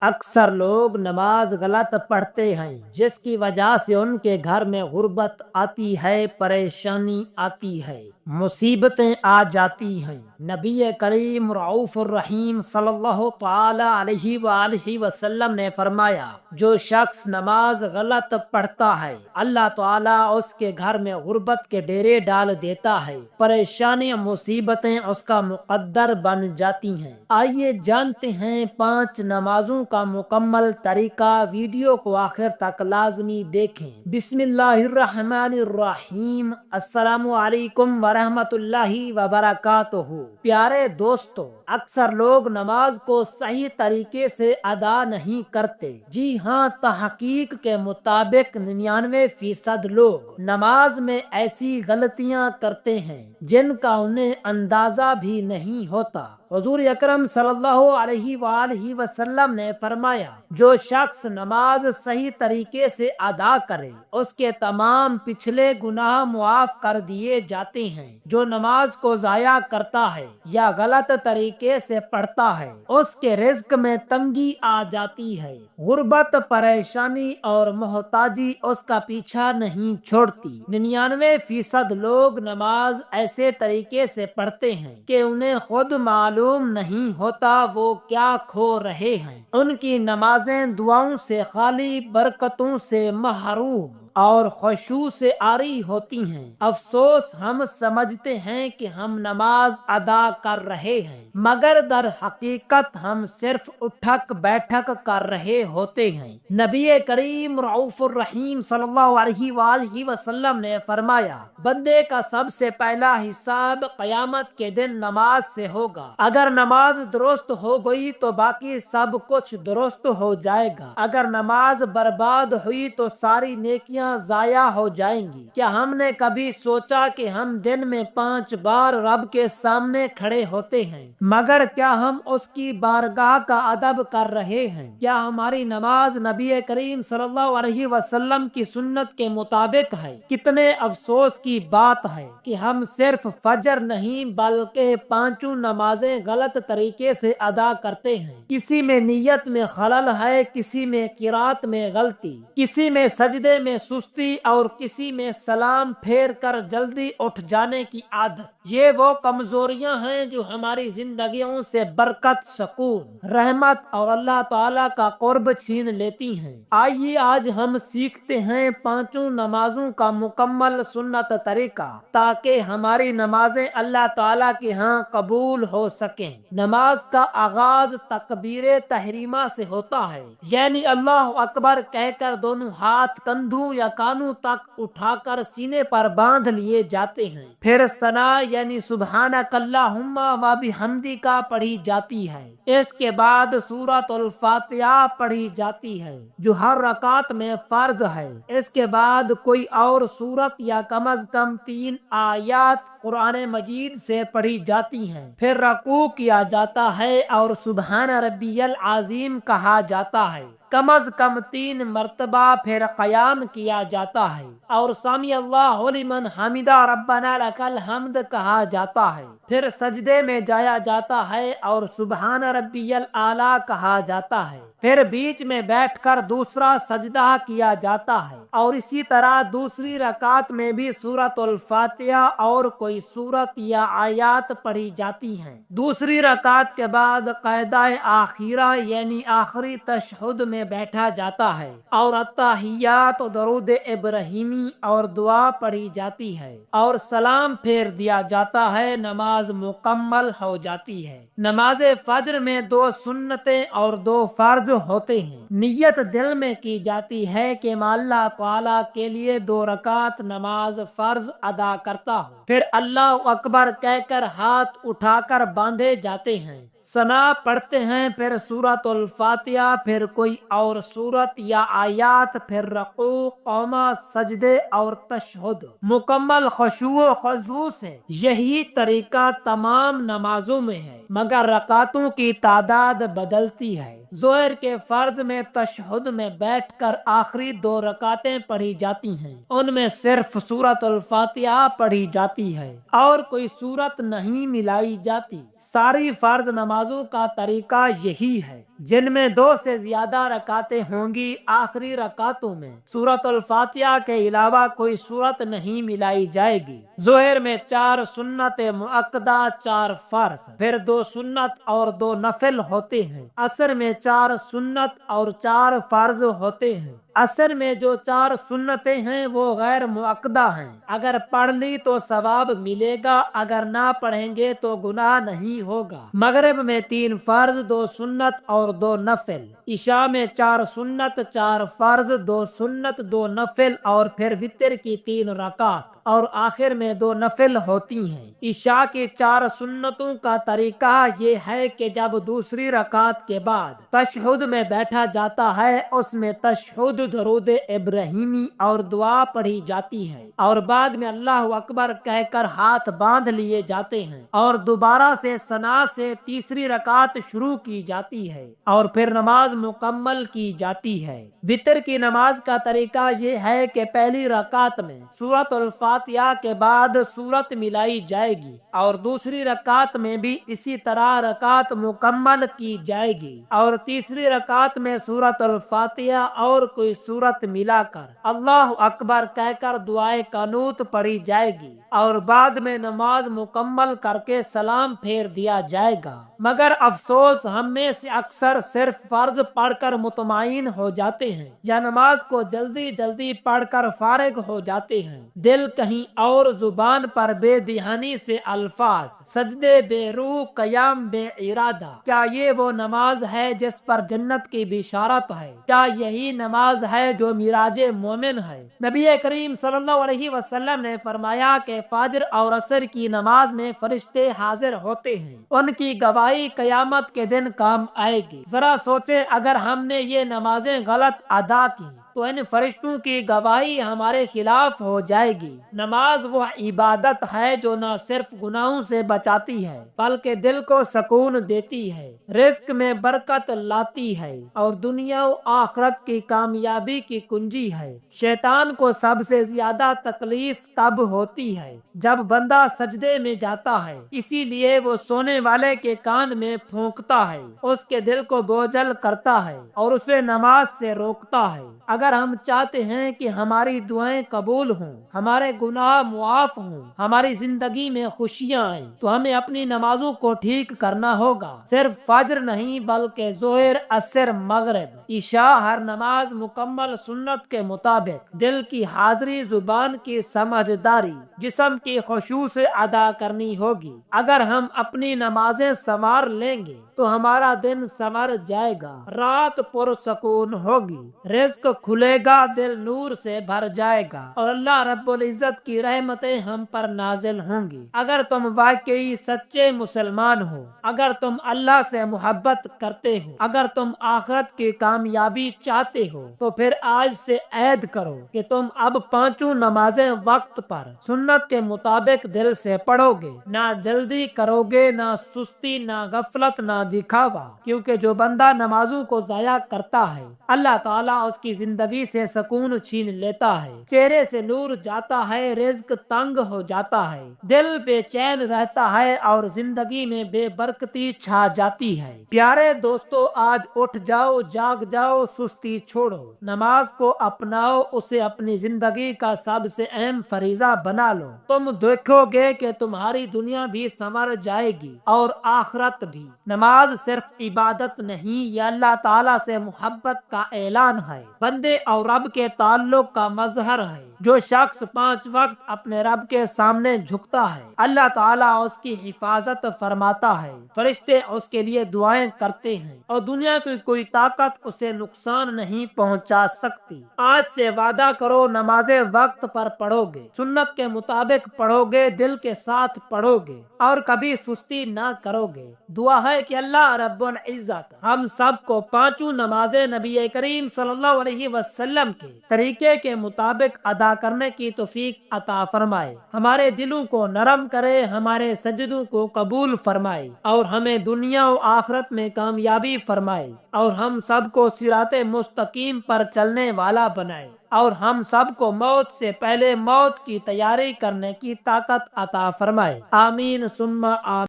اکثر لوگ نماز غلط پڑھتے ہیں، جس کی وجہ سے ان کے گھر میں غربت آتی ہے، پریشانی آتی ہے، مصیبتیں آ جاتی ہیں۔ نبی کریم رعوف الرحیم صلی اللہ تعالی علیہ وآلہ وسلم نے فرمایا، جو شخص نماز غلط پڑھتا ہے اللہ تعالیٰ اس کے گھر میں غربت کے ڈیرے ڈال دیتا ہے، پریشانیاں مصیبتیں اس کا مقدر بن جاتی ہیں۔ آئیے جانتے ہیں 5 نمازوں کا مکمل طریقہ۔ ویڈیو کو آخر تک لازمی دیکھیں۔ بسم اللہ الرحمن الرحیم۔ السلام علیکم ورحمۃ اللہ وبرکاتہ۔ پیارے دوستو، اکثر لوگ نماز کو صحیح طریقے سے ادا نہیں کرتے۔ جی ہاں، تحقیق کے مطابق 99% لوگ نماز میں ایسی غلطیاں کرتے ہیں جن کا انہیں اندازہ بھی نہیں ہوتا۔ حضور اکرم صلی اللہ علیہ وآلہ وسلم نے فرمایا، جو شخص نماز صحیح طریقے سے ادا کرے اس کے تمام پچھلے گناہ معاف کر دیے جاتے ہیں۔ جو نماز کو ضائع کرتا ہے یا غلط طریقے سے پڑھتا ہے اس کے رزق میں تنگی آ جاتی ہے۔ غربت، پریشانی اور محتاجی اس کا پیچھا نہیں چھوڑتی۔ 99% لوگ نماز ایسے طریقے سے پڑھتے ہیں کہ انہیں خود معلوم نہیں ہوتا وہ کیا کھو رہے ہیں۔ ان کی نمازیں دعاؤں سے خالی، برکتوں سے محروم اور خشوع سے عاری ہوتی ہیں۔ افسوس، ہم سمجھتے ہیں کہ ہم نماز ادا کر رہے ہیں، مگر در حقیقت ہم صرف اٹھک بیٹھک کر رہے ہوتے ہیں۔ نبی کریم رعوف الرحیم صلی اللہ علیہ وآلہ وسلم نے فرمایا، بندے کا سب سے پہلا حساب قیامت کے دن نماز سے ہوگا۔ اگر نماز درست ہو گئی تو باقی سب کچھ درست ہو جائے گا۔ اگر نماز برباد ہوئی تو ساری نیکیاں ضائع ہو جائیں گی۔ کیا ہم نے کبھی سوچا کہ ہم دن میں 5 بار رب کے سامنے کھڑے ہوتے ہیں، مگر کیا ہم اس کی بارگاہ کا ادب کر رہے ہیں؟ کیا ہماری نماز نبی کریم صلی اللہ علیہ وسلم کی سنت کے مطابق ہے؟ کتنے افسوس کی بات ہے کہ ہم صرف فجر نہیں بلکہ 5 نمازیں غلط طریقے سے ادا کرتے ہیں۔ کسی میں نیت میں خلل ہے، کسی میں قرات میں غلطی، کسی میں سجدے میں سستی اور کسی میں سلام پھیر کر جلدی اٹھ جانے کی عادت۔ یہ وہ کمزوریاں ہیں جو ہماری زندگیوں سے برکت، سکون، رحمت اور اللہ تعالیٰ کا قرب چھین لیتی ہیں۔ آئیے آج ہم سیکھتے ہیں 5 نمازوں کا مکمل سنت طریقہ، تاکہ ہماری نمازیں اللہ تعالیٰ کے ہاں قبول ہو سکیں۔ نماز کا آغاز تکبیر تحریمہ سے ہوتا ہے، یعنی اللہ اکبر کہہ کر دونوں ہاتھ کندھوں یا کانوں تک اٹھا کر سینے پر باندھ لیے جاتے ہیں۔ پھر ثنا یعنی سبحانک اللہم و بحمدک پڑھی جاتی ہے۔ اس کے بعد سورۃ الفاتحہ پڑھی جاتی ہے جو ہر رکعت میں فرض ہے۔ اس کے بعد کوئی اور سورت یا کم از کم 3 آیات قرآن مجید سے پڑھی جاتی ہیں۔ پھر رکوع کیا جاتا ہے اور سبحان ربی العظیم کہا جاتا ہے کم از کم 3 مرتبہ۔ پھر قیام کیا جاتا ہے اور سمی اللہ لمن حمدہ ربنا لک الحمد کہا جاتا ہے۔ پھر سجدے میں جایا جاتا ہے اور سبحان ربی الاعلیٰ کہا جاتا ہے۔ پھر بیچ میں بیٹھ کر دوسرا سجدہ کیا جاتا ہے اور اسی طرح دوسری رکعت میں بھی سورۃ الفاتحہ اور کوئی سورت یا آیات پڑھی جاتی ہیں۔ دوسری رکعت کے بعد قاعدہ آخرہ یعنی آخری تشہد میں بیٹھا جاتا ہے اور التحیات، درود ابراہیمی اور دعا پڑھی جاتی ہے اور سلام پھیر دیا جاتا ہے۔ نماز مکمل ہو جاتی ہے۔ نماز فجر میں 2 سنتیں اور 2 فرض ہوتے ہیں۔ نیت دل میں کی جاتی ہے کہ میں اللہ تعالیٰ کے لیے 2 رکعت نماز فرض ادا کرتا ہوں۔ پھر اللہ اکبر کہہ کر ہاتھ اٹھا کر باندھے جاتے ہیں، ثنا پڑھتے ہیں، پھر سورۃ الفاتحہ، پھر کوئی اور سورت یا آیات، پھر رکوع، قوما، سجدے اور تشہد مکمل خشوع و خضوع سے۔ یہی طریقہ تمام نمازوں میں ہے، مگر رکعتوں کی تعداد بدلتی ہے۔ ظہر کے فرض میں تشہد میں بیٹھ کر آخری 2 رکعتیں پڑھی جاتی ہیں، ان میں صرف سورۃ الفاتحہ پڑھی جاتی ہے اور کوئی سورت نہیں ملائی جاتی۔ ساری فرض نمازوں کا طریقہ یہی ہے۔ جن میں 2 سے زیادہ رکعتیں ہوں گی، آخری رکعتوں میں سورۃ الفاتحہ کے علاوہ کوئی سورت نہیں ملائی جائے گی۔ ظہر میں 4 سنت مؤکدہ، 4 فرض، پھر 2 سنت اور 2 نفل ہوتے ہیں۔ عصر میں 4 سنت اور 4 فرض ہوتے ہیں۔ عصر میں جو 4 سنتیں ہیں وہ غیر مؤکدہ ہیں، اگر پڑھ لی تو ثواب ملے گا، اگر نہ پڑھیں گے تو گناہ نہیں ہوگا۔ مغرب میں 3 فرض، 2 سنت اور 2 نفل۔ عشاء میں 4 سنت، 4 فرض، 2 سنت، 2 نفل اور پھر وتر کی 3 رکعت اور آخر میں 2 نفل ہوتی ہیں۔ عشاء کی 4 سنتوں کا طریقہ یہ ہے کہ جب دوسری رکعت کے بعد تشہد میں بیٹھا جاتا ہے، اس میں تشہد، درود ابراہیمی اور دعا پڑھی جاتی ہے، اور بعد میں اللہ اکبر کہہ کر ہاتھ باندھ لیے جاتے ہیں، اور دوبارہ سے ثنا سے تیسری رکعت شروع کی جاتی ہے اور پھر نماز مکمل کی جاتی ہے۔ وتر کی نماز کا طریقہ یہ ہے کہ پہلی رکعت میں سورۃ الفاتحہ کے بعد سورت ملائی جائے گی، اور دوسری رکعت میں بھی اسی طرح رکعت مکمل کی جائے گی، اور تیسری رکعت میں سورۃ الفاتحہ اور کوئی سورت ملا کر اللہ اکبر کہہ کر دعائے قنوت پڑھی جائے گی، اور بعد میں نماز مکمل کر کے سلام پھیر دیا جائے گا۔ مگر افسوس، ہم میں سے اکثر صرف فرض پڑھ کر مطمئن ہو جاتے ہیں یا نماز کو جلدی جلدی پڑھ کر فارغ ہو جاتے ہیں، دل کہیں اور، زبان پر بے دہانی سے الفاظ، سجدے بے روح، قیام بے ارادہ۔ کیا یہ وہ نماز ہے جس پر جنت کی بشارت ہے؟ کیا یہی نماز ہے جو معراج مومن ہے؟ نبی کریم صلی اللہ علیہ وسلم نے فرمایا کہ فجر اور عصر کی نماز میں فرشتے حاضر ہوتے ہیں، ان کی گواہی قیامت کے دن کام آئے گی۔ ذرا سوچیں، اگر ہم نے یہ نمازیں غلط ادا کی تو ان فرشتوں کی گواہی ہمارے خلاف ہو جائے گی۔ نماز وہ عبادت ہے جو نہ صرف گناہوں سے بچاتی ہے بلکہ دل کو سکون دیتی ہے، رزق میں برکت لاتی ہے اور دنیا و آخرت کی کامیابی کی کنجی ہے۔ شیطان کو سب سے زیادہ تکلیف تب ہوتی ہے جب بندہ سجدے میں جاتا ہے، اسی لیے وہ سونے والے کے کان میں پھونکتا ہے، اس کے دل کو بوجھل کرتا ہے اور اسے نماز سے روکتا ہے۔ اگر ہم چاہتے ہیں کہ ہماری دعائیں قبول ہوں، ہمارے گناہ معاف ہوں، ہماری زندگی میں خوشیاں آئیں، تو ہمیں اپنی نمازوں کو ٹھیک کرنا ہوگا۔ صرف فجر نہیں بلکہ ظہر، عصر، مغرب، عشاء، ہر نماز مکمل سنت کے مطابق دل کی حاضری، زبان کی سمجھداری، جسم کی خشوع سے ادا کرنی ہوگی۔ اگر ہم اپنی نمازیں سنوار لیں گے تو ہمارا دن سنور جائے گا، رات پرسکون ہوگی، رزق کھلے گا، دل نور سے بھر جائے گا اور اللہ رب العزت کی رحمتیں ہم پر نازل ہوں گی۔ اگر تم واقعی سچے مسلمان ہو، اگر تم اللہ سے محبت کرتے ہو، اگر تم آخرت کی کامیابی چاہتے ہو، تو پھر آج سے عہد کرو کہ تم اب 5 نمازیں وقت پر سنت کے مطابق دل سے پڑھو گے، نہ جلدی کرو گے، نہ سستی، نہ غفلت، نہ دکھاوا، کیونکہ جو بندہ نمازوں کو ضائع کرتا ہے اللہ تعالیٰ اس کی زندگی سے سکون چھین لیتا ہے، چہرے سے نور جاتا ہے، رزق تنگ ہو جاتا ہے، دل بے چین رہتا ہے اور زندگی میں بے برکتی چھا جاتی ہے۔ پیارے دوستو، آج اٹھ جاؤ، جاگ جاؤ، سستی چھوڑو، نماز کو اپناؤ، اسے اپنی زندگی کا سب سے اہم فریضہ بنا لو۔ تم دیکھو گے کہ تمہاری دنیا بھی سنور جائے گی اور آخرت بھی۔ نماز صرف عبادت نہیں، یہ اللہ تعالیٰ سے محبت کا اعلان ہے، بندے اور رب کے تعلق کا مظہر ہے۔ جو شخص 5 وقت اپنے رب کے سامنے جھکتا ہے، اللہ تعالیٰ اس کی حفاظت فرماتا ہے، فرشتے اس کے لیے دعائیں کرتے ہیں اور دنیا کی کوئی طاقت اسے نقصان نہیں پہنچا سکتی۔ آج سے وعدہ کرو، نمازیں وقت پر پڑھو گے، سنت کے مطابق پڑھو گے، دل کے ساتھ پڑھو گے اور کبھی سستی نہ کرو گے۔ دعا ہے کہ اللہ رب العزت ہم سب کو 5 نمازیں نبی کریم صلی اللہ علیہ وسلم کے طریقے کے مطابق ادا کرنے کی توفیق عطا فرمائے، ہمارے دلوں کو نرم کرے، ہمارے سجدوں کو قبول فرمائے اور ہمیں دنیا و آخرت میں کامیابی فرمائے، اور ہم سب کو صراط مستقیم پر چلنے والا بنائے، اور ہم سب کو موت سے پہلے موت کی تیاری کرنے کی طاقت عطا فرمائے۔ آمین ثم آمین۔